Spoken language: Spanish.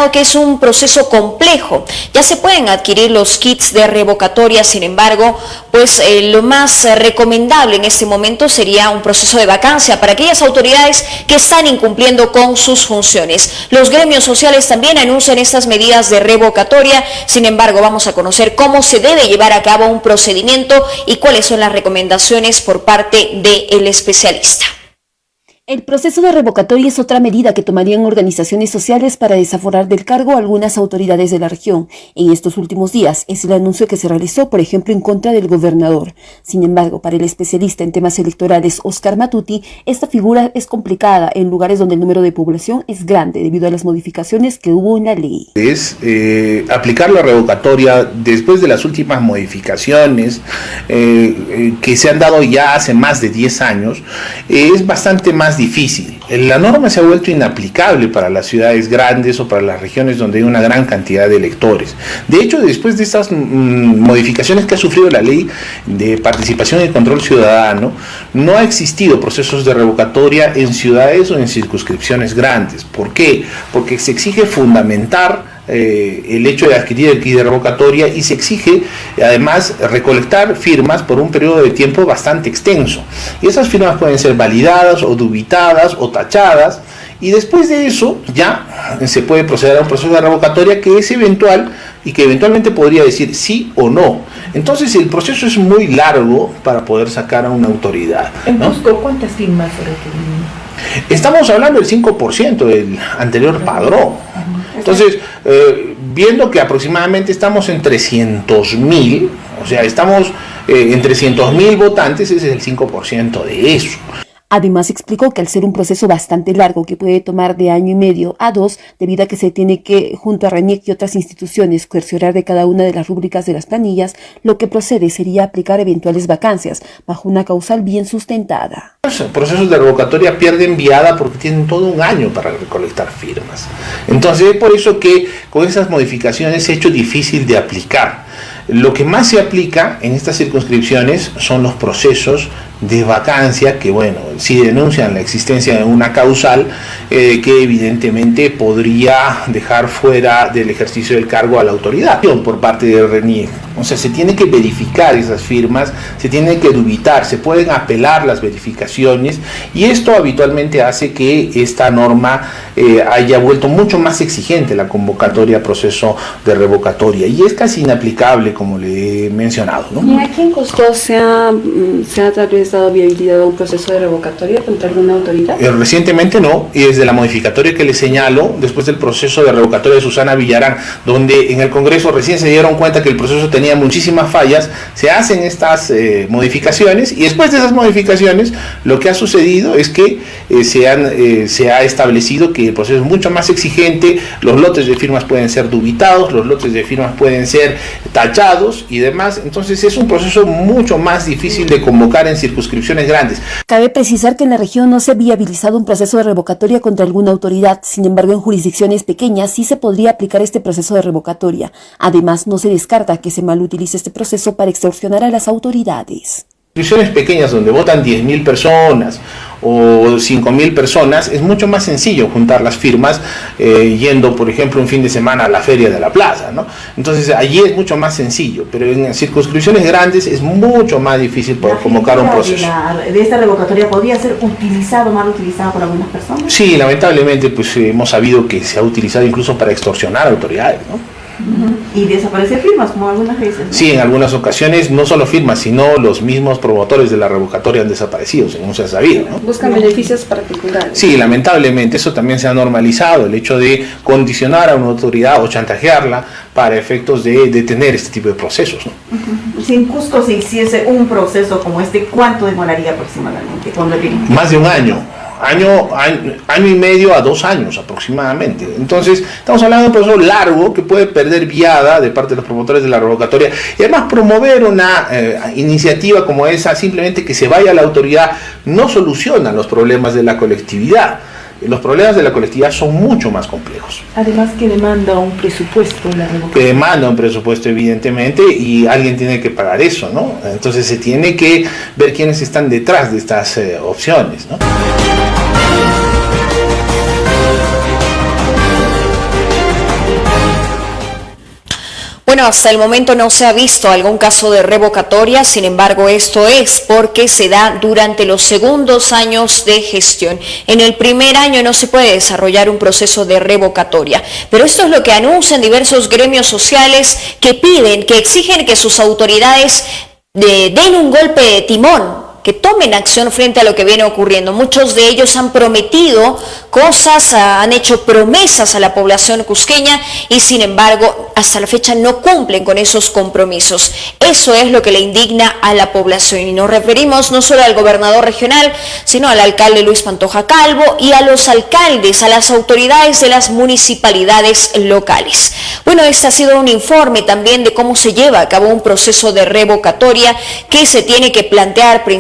señala que es un proceso complejo. Ya se pueden adquirir los kits de revocatoria, sin embargo, pues lo más recomendable en este momento sería un proceso de vacancia para aquellas autoridades que están incumpliendo con sus funciones. Los gremios sociales también anuncian estas medidas de revocatoria, sin embargo, vamos a conocer cómo se debe llevar a cabo un procedimiento y cuáles son las recomendaciones por parte del especialista. El proceso de revocatoria es otra medida que tomarían organizaciones sociales para desaforar del cargo a algunas autoridades de la región. En estos últimos días es el anuncio que se realizó, por ejemplo, en contra del gobernador. Sin embargo, para el especialista en temas electorales Oscar Matuti, esta figura es complicada en lugares donde el número de población es grande debido a las modificaciones que hubo en la ley. Es aplicar la revocatoria después de las últimas modificaciones que se han dado ya hace más de 10 años, es bastante más difícil. La norma se ha vuelto inaplicable para las ciudades grandes o para las regiones donde hay una gran cantidad de electores. De hecho, después de estas modificaciones que ha sufrido la ley de participación y control ciudadano, no ha existido procesos de revocatoria en ciudades o en circunscripciones grandes. ¿Por qué? Porque se exige fundamentar el hecho de adquirir el kit de revocatoria y se exige además recolectar firmas por un periodo de tiempo bastante extenso. Y esas firmas pueden ser validadas o dubitadas o tachadas, y después de eso ya se puede proceder a un proceso de revocatoria que es eventual y que eventualmente podría decir sí o no. Entonces el proceso es muy largo para poder sacar a una autoridad, ¿no? En Cusco, ¿cuántas firmas se requieren? Estamos hablando del 5% del anterior padrón. Entonces, viendo que aproximadamente estamos en 300.000, o sea, estamos en 300.000 votantes, ese es el 5% de eso. Además explicó que al ser un proceso bastante largo que puede tomar de 1.5 años a 2, debido a que se tiene que, junto a RENIEC y otras instituciones, cerciorar de cada una de las rúbricas de las planillas, lo que procede sería aplicar eventuales vacancias bajo una causal bien sustentada. Los procesos de revocatoria pierden viada porque tienen todo un año para recolectar firmas. Entonces, es por eso que con esas modificaciones se ha hecho difícil de aplicar. Lo que más se aplica en estas circunscripciones son los procesos de vacancia que, bueno, sí denuncian la existencia de una causal que evidentemente podría dejar fuera del ejercicio del cargo a la autoridad por parte del RENIEC. O sea, se tiene que verificar esas firmas, se tiene que dubitar, se pueden apelar las verificaciones, y esto habitualmente hace que esta norma haya vuelto mucho más exigente la convocatoria a proceso de revocatoria, y es casi inaplicable, como le he mencionado, ¿no? ¿Y aquí en Cusco se ha tal vez dado viabilidad a un proceso de revocatoria contra alguna autoridad? Recientemente no, y desde la modificatoria que le señalo, después del proceso de revocatoria de Susana Villarán, donde en el Congreso recién se dieron cuenta que el proceso tenía muchísimas fallas, se hacen estas modificaciones, y después de esas modificaciones lo que ha sucedido es que se ha establecido que el proceso es mucho más exigente, los lotes de firmas pueden ser dubitados, los lotes de firmas pueden ser tachados y demás. Entonces es un proceso mucho más difícil de convocar en circunscripciones grandes. Cabe precisar que en la región no se ha viabilizado un proceso de revocatoria contra alguna autoridad. Sin embargo, en jurisdicciones pequeñas sí se podría aplicar este proceso de revocatoria. Además, no se descarta que se malutilice este proceso para extorsionar a las autoridades. Circunscripciones pequeñas donde votan 10.000 personas o 5.000 personas, es mucho más sencillo juntar las firmas yendo, por ejemplo, un fin de semana a la feria de la plaza, ¿no? Entonces allí es mucho más sencillo, pero en circunscripciones grandes es mucho más difícil poder convocar un proceso. ¿De esta revocatoria podría ser utilizado, mal utilizado por algunas personas? Sí, lamentablemente pues hemos sabido que se ha utilizado incluso para extorsionar a autoridades, ¿no? Y desaparecer firmas, como algunas veces, ¿no? Sí, en algunas ocasiones no solo firmas, sino los mismos promotores de la revocatoria han desaparecido, según se ha sabido, ¿no? Buscan beneficios particulares. Sí, lamentablemente eso también se ha normalizado, el hecho de condicionar a una autoridad o chantajearla para efectos de detener este tipo de procesos, ¿no? Si en Cusco se hiciese un proceso como este, ¿cuánto demoraría aproximadamente? Más de un año. Año y medio a 2 años aproximadamente. Entonces estamos hablando de un proceso largo que puede perder viada de parte de los promotores de la revocatoria, y además promover una iniciativa como esa, simplemente que se vaya a la autoridad, no soluciona los problemas de la colectividad. Los problemas de la colectividad son mucho más complejos. Además que demanda un presupuesto la revocatoria. Que demanda un presupuesto, evidentemente, y alguien tiene que pagar eso, ¿no? Entonces se tiene que ver quiénes están detrás de estas opciones, ¿no? Bueno, hasta el momento no se ha visto algún caso de revocatoria, sin embargo esto es porque se da durante los segundos años de gestión. En el primer año no se puede desarrollar un proceso de revocatoria, pero esto es lo que anuncian diversos gremios sociales que piden, que exigen que sus autoridades den un golpe de timón, que tomen acción frente a lo que viene ocurriendo. Muchos de ellos han prometido cosas, han hecho promesas a la población cusqueña y sin embargo hasta la fecha no cumplen con esos compromisos. Eso es lo que le indigna a la población y nos referimos no solo al gobernador regional, sino al alcalde Luis Pantoja Calvo y a los alcaldes, a las autoridades de las municipalidades locales. Bueno, este ha sido un informe también de cómo se lleva a cabo un proceso de revocatoria que se tiene que plantear principalmente